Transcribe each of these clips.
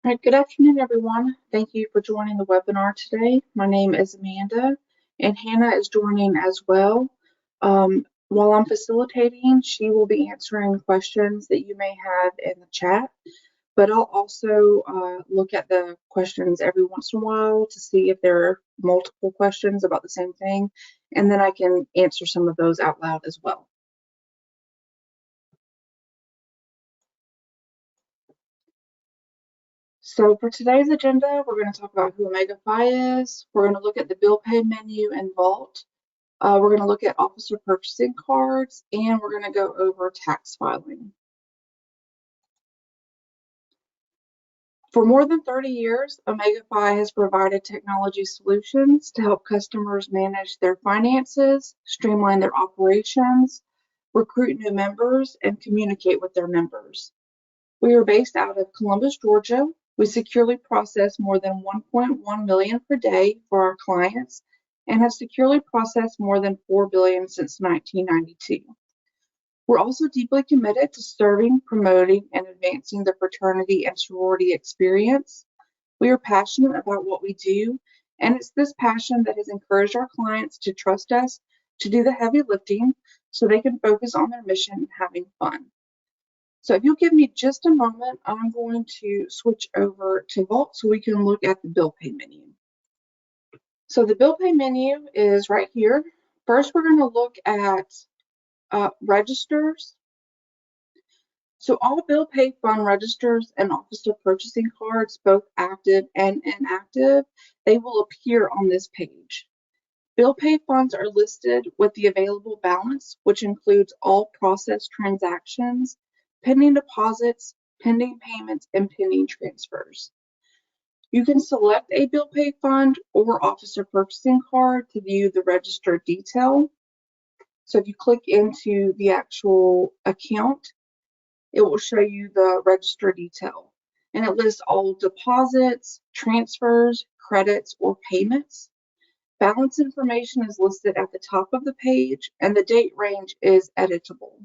All right, good afternoon, everyone. Thank you for joining the webinar today. My name is Amanda, and Hannah is joining as well. While I'm facilitating, she will be answering questions that you may have in the chat, but I'll also look at the questions every once in a while to see if there are multiple questions about the same thing, and then I can answer some of those out loud as well. So for today's agenda, we're going to talk about who OmegaFi is. We're going to look at the bill pay menu in Vault. We're going to look at officer purchasing cards, and we're going to go over tax filing. For more than 30 years, OmegaFi has provided technology solutions to help customers manage their finances, streamline their operations, recruit new members, and communicate with their members. We are based out of Columbus, Georgia. We securely process more than 1.1 million per day for our clients and have securely processed more than 4 billion since 1992. We're also deeply committed to serving, promoting, and advancing the fraternity and sorority experience. We are passionate about what we do, and it's this passion that has encouraged our clients to trust us to do the heavy lifting so they can focus on their mission and having fun. So if you'll give me just a moment, I'm going to switch over to Vault so we can look at the bill pay menu. So the bill pay menu is right here. First, we're going to look at registers. So all bill pay fund registers and officer purchasing cards, both active and inactive, they will appear on this page. Bill pay funds are listed with the available balance, which includes all processed transactions, pending deposits, pending payments, and pending transfers. You can select a bill pay fund or officer purchasing card to view the register detail. So if you click into the actual account, it will show you the register detail. And it lists all deposits, transfers, credits, or payments. Balance information is listed at the top of the page, and the date range is editable.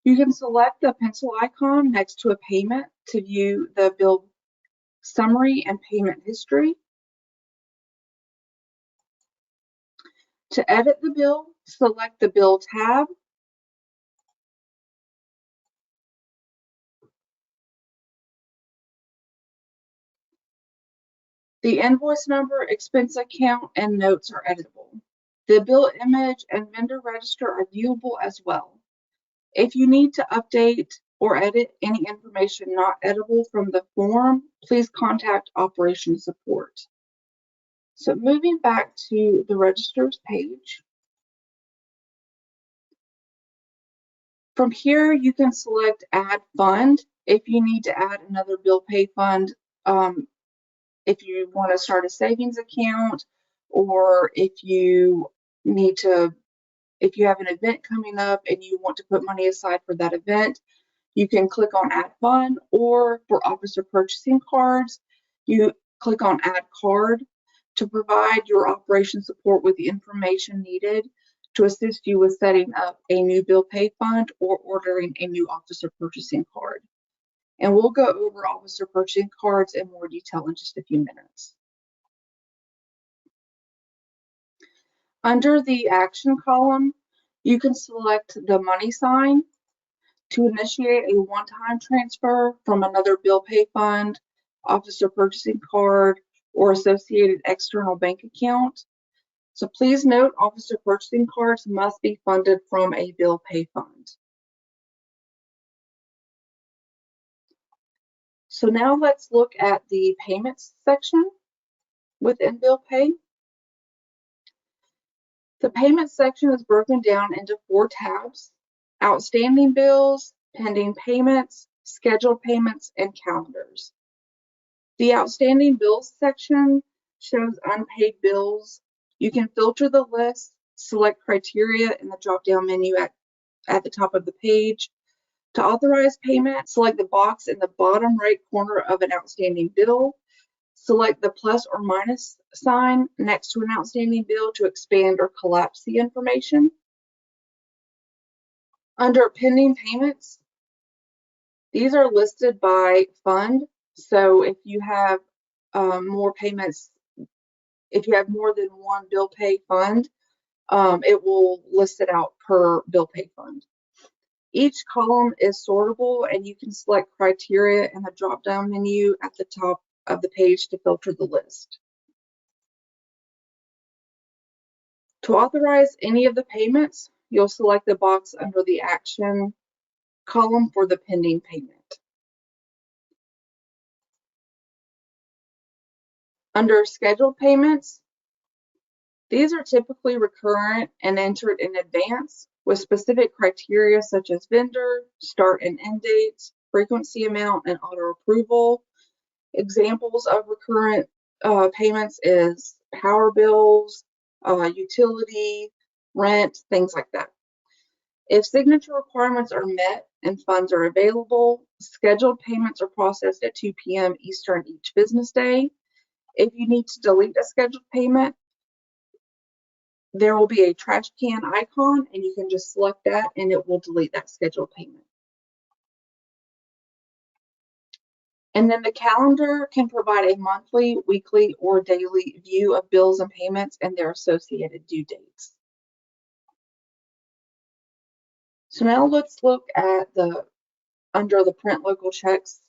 You can select the pencil icon next to a payment to view the bill summary and payment history. To edit the bill, select the Bill tab. The invoice number, expense account, and notes are editable. The bill image and vendor register are viewable as well. If you need to update or edit any information not editable from the form, please contact operations support. So moving back to the registers page. From here, you can select Add Fund if you need to add another bill pay fund, if you want to start a savings account, or if you have an event coming up and you want to put money aside for that event, you can click on Add Fund, or for officer purchasing cards, you click on Add Card to provide your operation support with the information needed to assist you with setting up a new bill pay fund or ordering a new officer purchasing card. And we'll go over officer purchasing cards in more detail in just a few minutes. Under the action column, you can select the money sign to initiate a one-time transfer from another bill pay fund, officer purchasing card, or associated external bank account. So please note, officer purchasing cards must be funded from a bill pay fund. So now let's look at the payments section within bill pay. The payment section is broken down into 4 tabs: outstanding bills, pending payments, scheduled payments, and calendars. The outstanding bills section shows unpaid bills. You can filter the list, select criteria in the drop-down menu at the top of the page. To authorize payment, select the box in the bottom right corner of an outstanding bill. Select the plus or minus sign next to an outstanding bill to expand or collapse the information. Under pending payments, These are listed by fund. So if you have more payments, if you have more than one bill pay fund, it will list it out per bill pay fund. Each column is sortable, and you can select criteria in the drop-down menu at the top of the page to filter the list. To authorize any of the payments, you'll select the box under the action column for the pending payment. Under scheduled payments, these are typically recurrent and entered in advance with specific criteria such as vendor, start and end dates, frequency amount, and auto approval. Examples of recurrent payments is power bills, utility, rent, things like that. If signature requirements are met and funds are available, scheduled payments are processed at 2 p.m. Eastern each business day. If you need to delete a scheduled payment, there will be a trash can icon, and you can just select that and it will delete that scheduled payment. And then the calendar can provide a monthly, weekly, or daily view of bills and payments and their associated due dates. So now let's look at under the print local checks.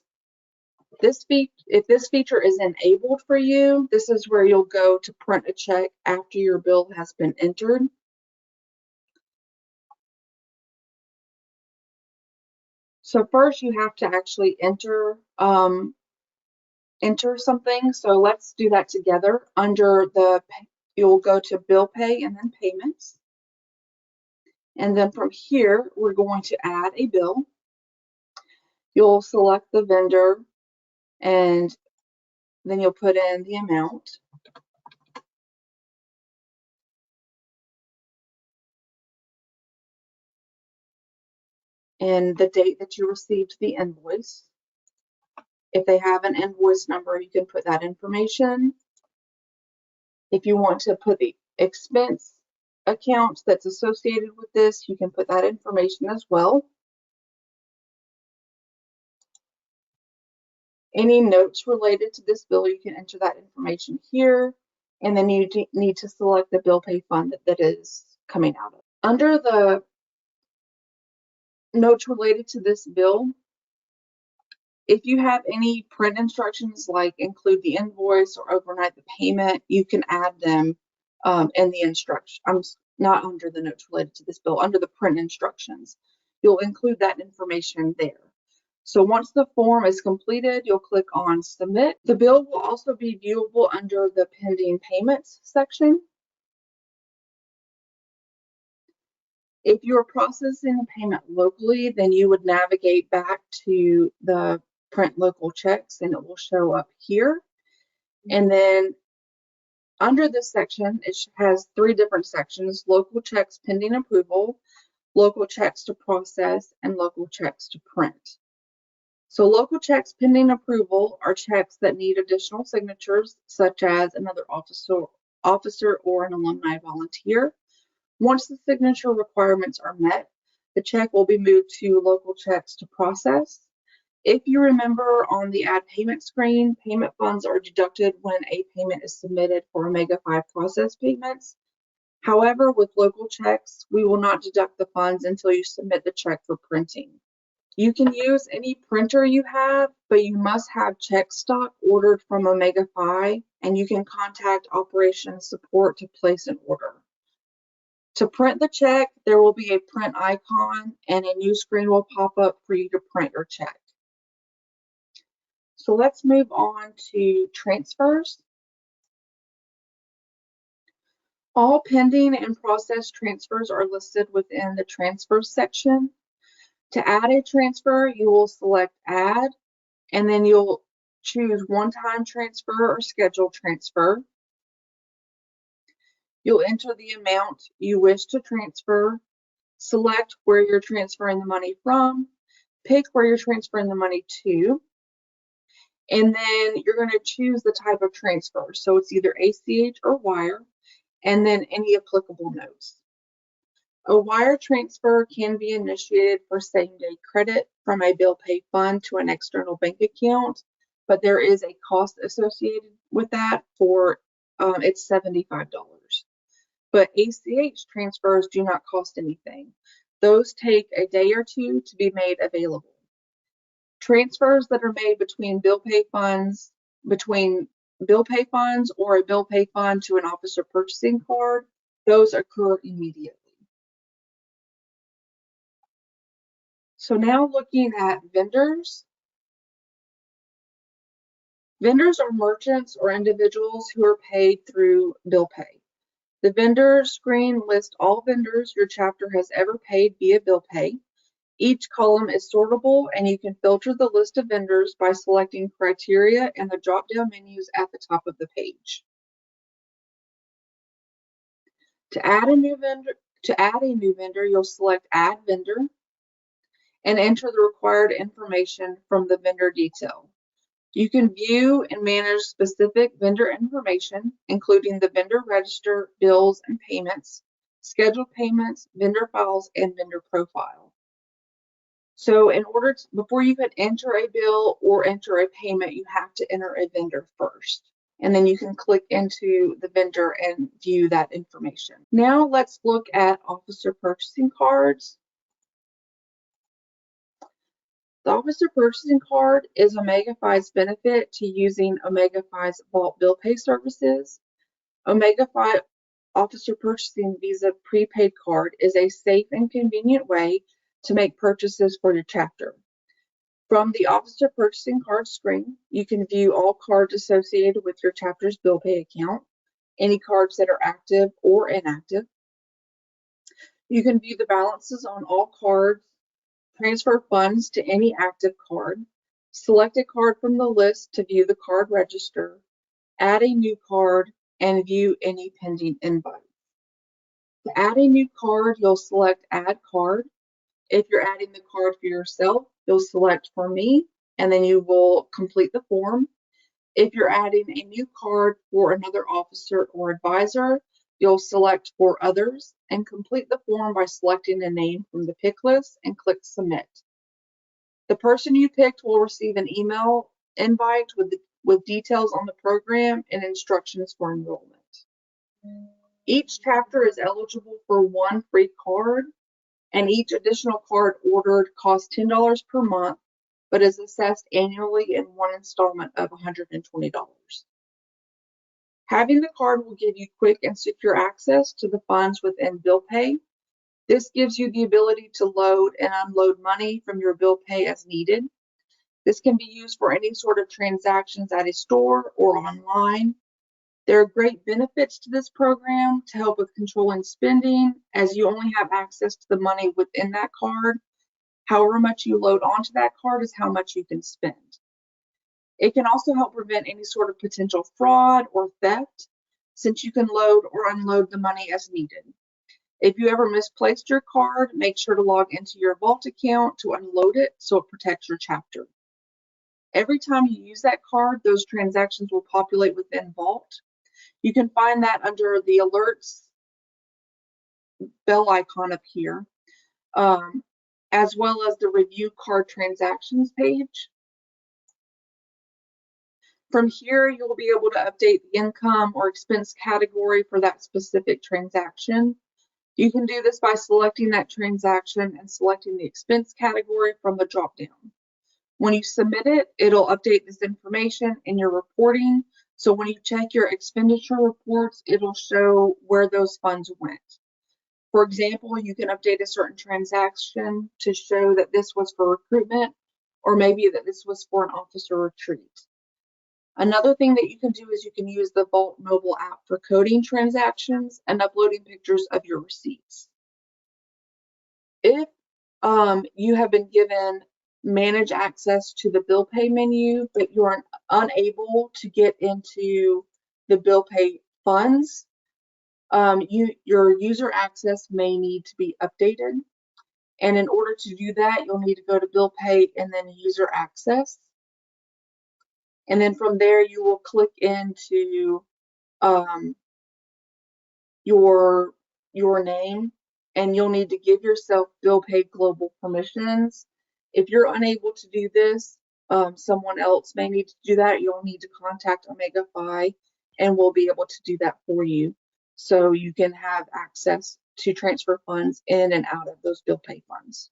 If this feature is enabled for you, this is where you'll go to print a check after your bill has been entered. So first you have to actually enter something. So let's do that together. You'll go to bill pay and then payments. And then from here, we're going to add a bill. You'll select the vendor and then you'll put in the amount. And the date that you received the invoice. If they have an invoice number, you can put that information. If you want to put the expense account that's associated with this, you can put that information as well. Any notes related to this bill, you can enter that information here, and then you need to select the bill pay fund that is coming out of. Under the notes related to this bill, if you have any print instructions like include the invoice or overnight the payment, you can add them in the instruction. Not under the notes related to this bill, under the print instructions. You'll include that information there. So once the form is completed, you'll click on Submit. The bill will also be viewable under the Pending Payments section. If you're processing a payment locally, then you would navigate back to the Print Local Checks and it will show up here. And then under this section, it has 3 different sections: local checks pending approval, local checks to process, and local checks to print. So local checks pending approval are checks that need additional signatures, such as another officer or an alumni volunteer. Once the signature requirements are met, the check will be moved to local checks to process. If you remember on the add payment screen, payment funds are deducted when a payment is submitted for Omega 5 process payments. However, with local checks, we will not deduct the funds until you submit the check for printing. You can use any printer you have, but you must have check stock ordered from Omega 5, and you can contact operations support to place an order. To print the check, there will be a print icon and a new screen will pop up for you to print your check. So let's move on to transfers. All pending and processed transfers are listed within the transfers section. To add a transfer, you will select Add, and then you'll choose one-time transfer or scheduled transfer. You'll enter the amount you wish to transfer, select where you're transferring the money from, pick where you're transferring the money to, and then you're going to choose the type of transfer. So it's either ACH or wire, and then any applicable notes. A wire transfer can be initiated for same-day credit from a bill pay fund to an external bank account, but there is a cost associated with that for it's $75. But ACH transfers do not cost anything. Those take a day or two to be made available. Transfers that are made between bill pay funds or a bill pay fund to an officer purchasing card, those occur immediately. So now looking at vendors. Vendors are merchants or individuals who are paid through bill pay. The vendor screen lists all vendors your chapter has ever paid via bill pay. Each column is sortable, and you can filter the list of vendors by selecting criteria in the drop-down menus at the top of the page. To add a new vendor, you'll select Add Vendor and enter the required information from the vendor detail. You can view and manage specific vendor information, including the vendor register, bills and payments, scheduled payments, vendor files, and vendor profile. So before you can enter a bill or enter a payment, you have to enter a vendor first. And then you can click into the vendor and view that information. Now let's look at officer purchasing cards. The officer purchasing card is OmegaFi's benefit to using OmegaFi's Vault bill pay services. OmegaFi Officer Purchasing Visa prepaid card is a safe and convenient way to make purchases for your chapter. From the Officer Purchasing Card screen, you can view all cards associated with your chapter's bill pay account, any cards that are active or inactive. You can view the balances on all cards, transfer funds to any active card, select a card from the list to view the card register, add a new card, and view any pending invites. To add a new card, you'll select Add Card. If you're adding the card for yourself, you'll select For Me, and then you will complete the form. If you're adding a new card for another officer or advisor, you'll select For Others and complete the form by selecting a name from the pick list and click Submit. The person you picked will receive an email invite with details on the program and instructions for enrollment. Each chapter is eligible for one free card, and each additional card ordered costs $10 per month, but is assessed annually in one installment of $120. Having the card will give you quick and secure access to the funds within bill pay. This gives you the ability to load and unload money from your bill pay as needed. This can be used for any sort of transactions at a store or online. There are great benefits to this program to help with controlling spending, as you only have access to the money within that card. However much you load onto that card is how much you can spend. It can also help prevent any sort of potential fraud or theft, since you can load or unload the money as needed. If you ever misplaced your card, make sure to log into your Vault account to unload it so it protects your chapter. Every time you use that card, those transactions will populate within Vault. You can find that under the alerts bell icon up here, as well as the review card transactions page. From here, you'll be able to update the income or expense category for that specific transaction. You can do this by selecting that transaction and selecting the expense category from the dropdown. When you submit it, it'll update this information in your reporting. So when you check your expenditure reports, it'll show where those funds went. For example, you can update a certain transaction to show that this was for recruitment, or maybe that this was for an officer retreat. Another thing that you can do is you can use the Vault mobile app for coding transactions and uploading pictures of your receipts. If you have been given manage access to the bill pay menu, but you're unable to get into the bill pay funds, your user access may need to be updated. And in order to do that, you'll need to go to bill pay and then user access. And then from there, you will click into your name and you'll need to give yourself bill paid global permissions. If you're unable to do this, someone else may need to do that. You'll need to contact OmegaFi and we'll be able to do that for you so you can have access to transfer funds in and out of those bill pay funds.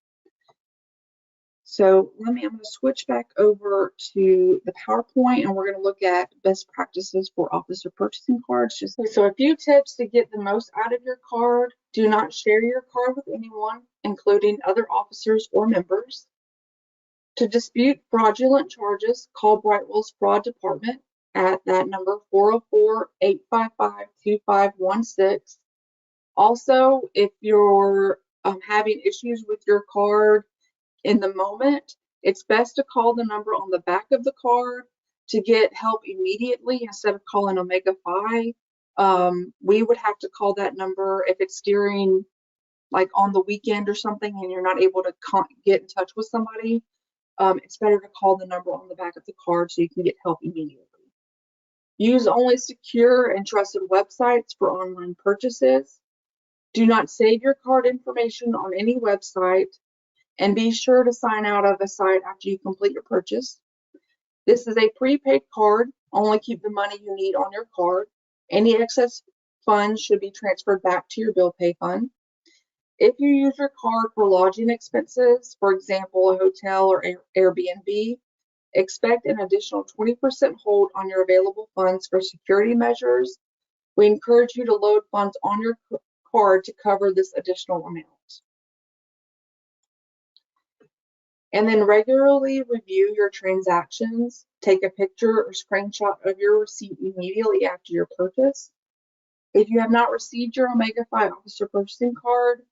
So I'm going to switch back over to the PowerPoint and we're going to look at best practices for officer purchasing cards. So a few tips to get the most out of your card. Do not share your card with anyone, including other officers or members. To dispute fraudulent charges, call Brightwell's Fraud Department at that number 404-855-2516. Also, if you're having issues with your card in the moment, it's best to call the number on the back of the card to get help immediately instead of calling OmegaFi. We would have to call that number if it's during, like on the weekend or something, and you're not able to get in touch with somebody. It's better to call the number on the back of the card so you can get help immediately. Use only secure and trusted websites for online purchases. Do not save your card information on any website, and be sure to sign out of a site after you complete your purchase. This is a prepaid card. Only keep the money you need on your card. Any excess funds should be transferred back to your bill pay fund. If you use your card for lodging expenses, for example, a hotel or Airbnb, expect an additional 20% hold on your available funds for security measures. We encourage you to load funds on your card to cover this additional amount. And then regularly review your transactions. Take a picture or screenshot of your receipt immediately after your purchase. If you have not received your OmegaFi officer purchasing card,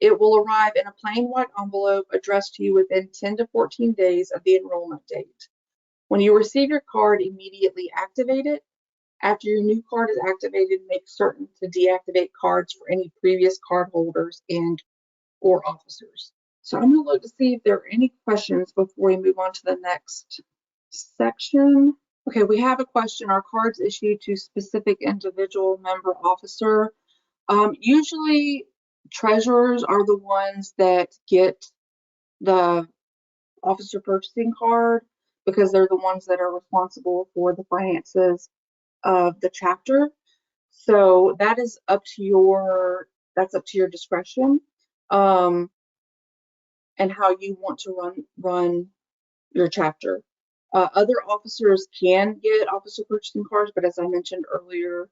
it will arrive in a plain white envelope addressed to you within 10 to 14 days of the enrollment date. When you receive your card, immediately activate it. After your new card is activated, make certain to deactivate cards for any previous card holders and or officers. So I'm going to look to see if there are any questions before we move on to the next section. Okay, we have a question. Are cards issued to specific individual member officer? Usually treasurers are the ones that get the officer purchasing card because they're the ones that are responsible for the finances of the chapter. So that is up to your discretion, and how you want to run your chapter. Other officers can get officer purchasing cards, but as I mentioned earlier,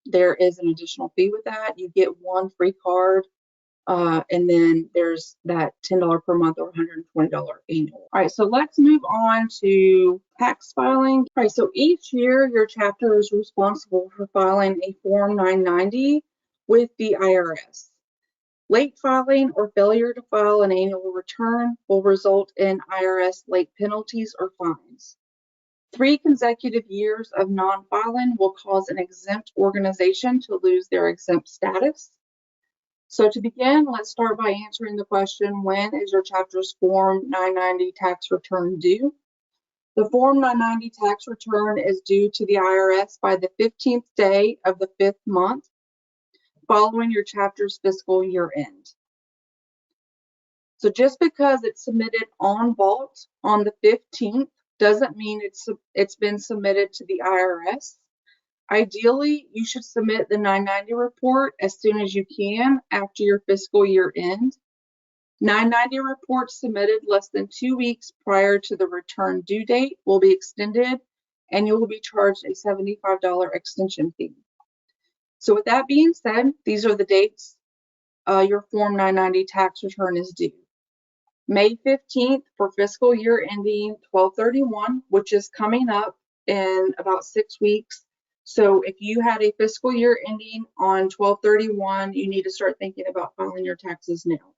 there is an additional fee with that. You get one free card, and then there's that $10 per month or $120 annual. All right, so let's move on to tax filing. All right, so each year your chapter is responsible for filing a Form 990 with the IRS. Late filing or failure to file an annual return will result in IRS late penalties or fines. 3 consecutive years of non-filing will cause an exempt organization to lose their exempt status. So to begin, let's start by answering the question, when is your chapter's Form 990 tax return due? The Form 990 tax return is due to the IRS by the 15th day of the 5th month following your chapter's fiscal year end. So just because it's submitted en vault on the 15th doesn't mean it's been submitted to the IRS. Ideally, you should submit the 990 report as soon as you can after your fiscal year end. 990 reports submitted less than 2 weeks prior to the return due date will be extended, and you will be charged a $75 extension fee. So with that being said, these are the dates your Form 990 tax return is due. May 15th for fiscal year ending 12/31, which is coming up in about 6 weeks. So if you had a fiscal year ending on 12/31, you need to start thinking about filing your taxes now.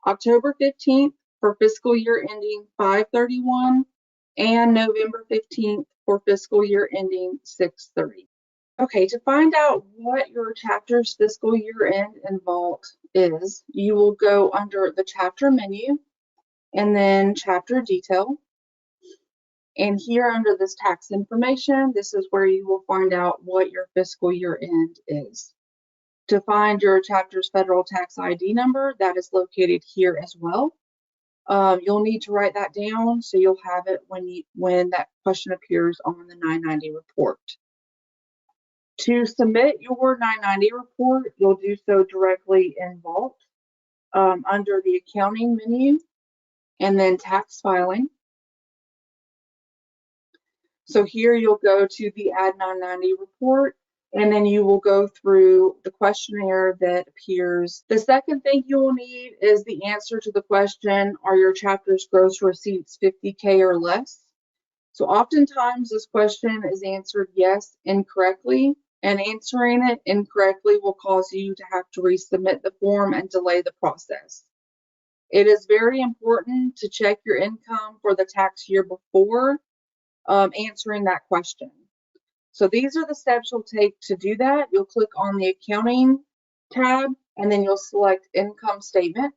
October 15th for fiscal year ending 5/31, and November 15th for fiscal year ending 6/30. Okay, to find out what your chapter's fiscal year end and vault is, you will go under the chapter menu and then chapter detail. And here under this tax information, this is where you will find out what your fiscal year end is. To find your chapter's federal tax ID number, that is located here as well. You'll need to write that down so you'll have it when that question appears on the 990 report. To submit your 990 report, you'll do so directly in Vault under the accounting menu and then tax filing. So here you'll go to the Add 990 report, and then you will go through the questionnaire that appears. The second thing you will need is the answer to the question, are your chapter's gross receipts 50K or less? So oftentimes this question is answered yes incorrectly, and answering it incorrectly will cause you to have to resubmit the form and delay the process. It is very important to check your income for the tax year before answering that question. So these are the steps you'll take to do that. You'll click on the accounting tab and then you'll select income statement.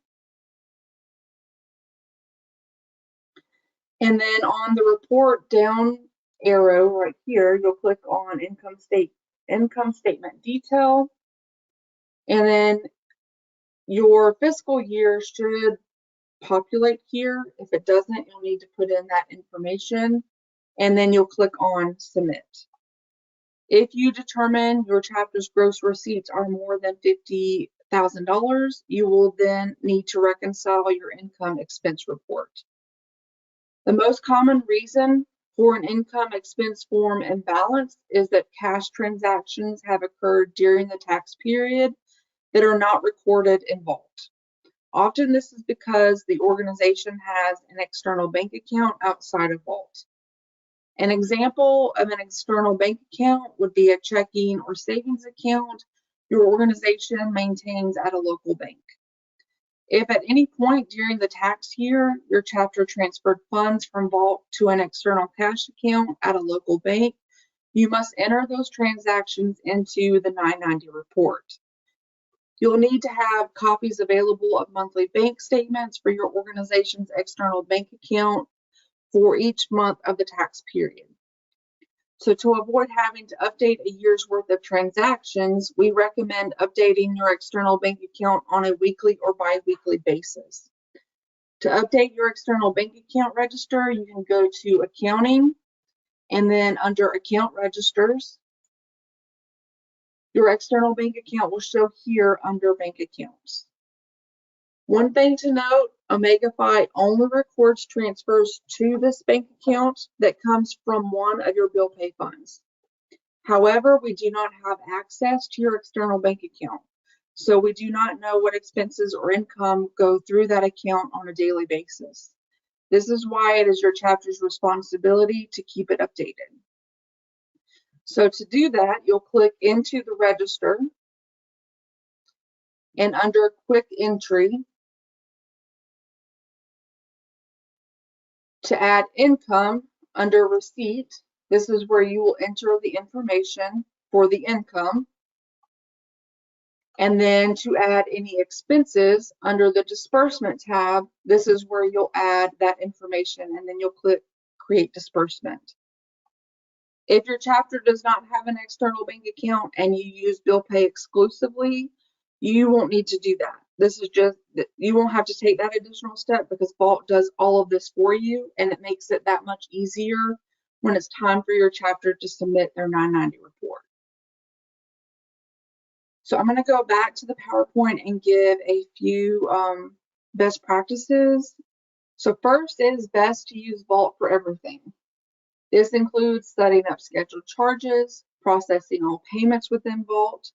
And then on the report down arrow right here, you'll click on income statement detail. And then your fiscal year should populate here. If it doesn't, you'll need to put in that information. And then you'll click on submit. If you determine your chapter's gross receipts are more than $50,000, you will then need to reconcile your income expense report. The most common reason for an income expense form imbalance is that cash transactions have occurred during the tax period that are not recorded in Vault. Often this is because the organization has an external bank account outside of Vault. An example of an external bank account would be a checking or savings account your organization maintains at a local bank. If at any point during the tax year, your chapter transferred funds from Vault to an external cash account at a local bank, you must enter those transactions into the 990 report. You'll need to have copies available of monthly bank statements for your organization's external bank account for each month of the tax period. So to avoid having to update a year's worth of transactions, we recommend updating your external bank account on a weekly or bi-weekly basis. To update your external bank account register, you can go to Accounting, and then under Account Registers, your external bank account will show here under Bank Accounts. One thing to note, OmegaFi only records transfers to this bank account that comes from one of your bill pay funds. However, we do not have access to your external bank account, so we do not know what expenses or income go through that account on a daily basis. This is why it is your chapter's responsibility to keep it updated. So to do that, you'll click into the register, and under Quick Entry, to add income under receipt, this is where you will enter the information for the income. And then to add any expenses under the disbursement tab, this is where you'll add that information and then you'll click create disbursement. If your chapter does not have an external bank account and you use bill pay exclusively, you won't need to do that. This is just, you won't have to take that additional step because Vault does all of this for you, and it makes it that much easier when it's time for your chapter to submit their 990 report. So I'm going to go back to the PowerPoint and give a few best practices. So first, it is best to use Vault for everything. This includes setting up scheduled charges, processing all payments within Vault.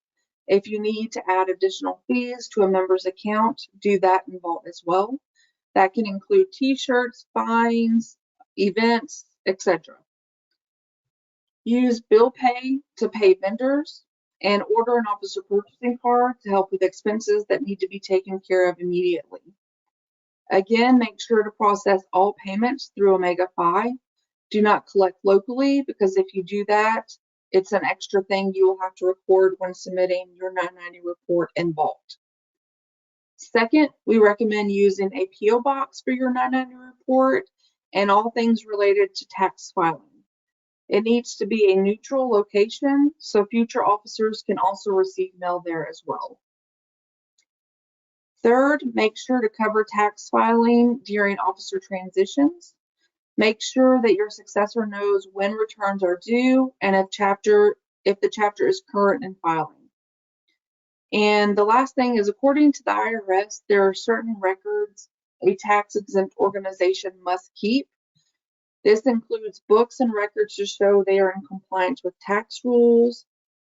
If you need to add additional fees to a member's account, do that in Vault as well. That can include t-shirts, fines, events, etc. Use bill pay to pay vendors and order an officer purchasing card to help with expenses that need to be taken care of immediately. Again, make sure to process all payments through OmegaFi. Do not collect locally, because if you do that, it's an extra thing you will have to record when submitting your 990 report in Vault. Second, we recommend using a PO box for your 990 report and all things related to tax filing. It needs to be a neutral location so future officers can also receive mail there as well. Third, make sure to cover tax filing during officer transitions. Make sure that your successor knows when returns are due and if the chapter is current in filing. And the last thing is, according to the IRS, there are certain records a tax-exempt organization must keep. This includes books and records to show they are in compliance with tax rules.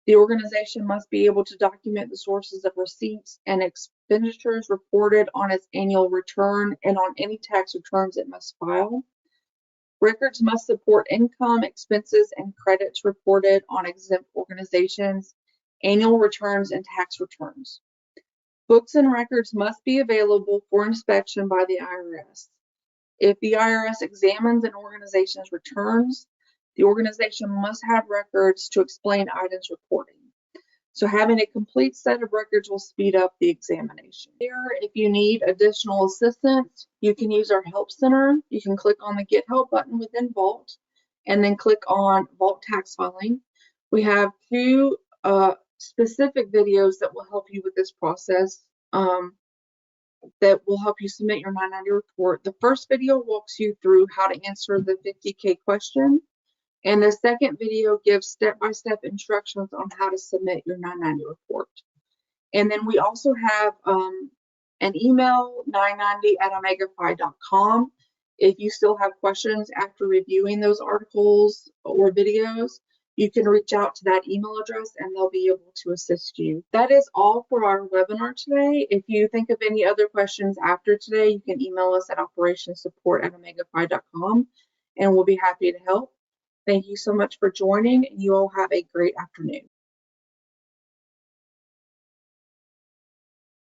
The organization must be able to document the sources of receipts and expenditures reported on its annual return and on any tax returns it must file. Records must support income, expenses, and credits reported on exempt organizations, annual returns, and tax returns. Books and records must be available for inspection by the IRS. If the IRS examines an organization's returns, the organization must have records to explain items reporting. So having a complete set of records will speed up the examination. Here, if you need additional assistance, you can use our Help Center. You can click on the Get Help button within Vault and then click on Vault Tax Filing. We have two specific videos that will help you with this process. That will help you submit your 990 report. The first video walks you through how to answer the 50K question, and the second video gives step-by-step instructions on how to submit your 990 report. And then we also have an email, 990@omegaphi.com. If you still have questions after reviewing those articles or videos, you can reach out to that email address and they'll be able to assist you. That is all for our webinar today. If you think of any other questions after today, you can email us at operationsupport@omegaphi.com and we'll be happy to help. Thank you so much for joining, and you all have a great afternoon.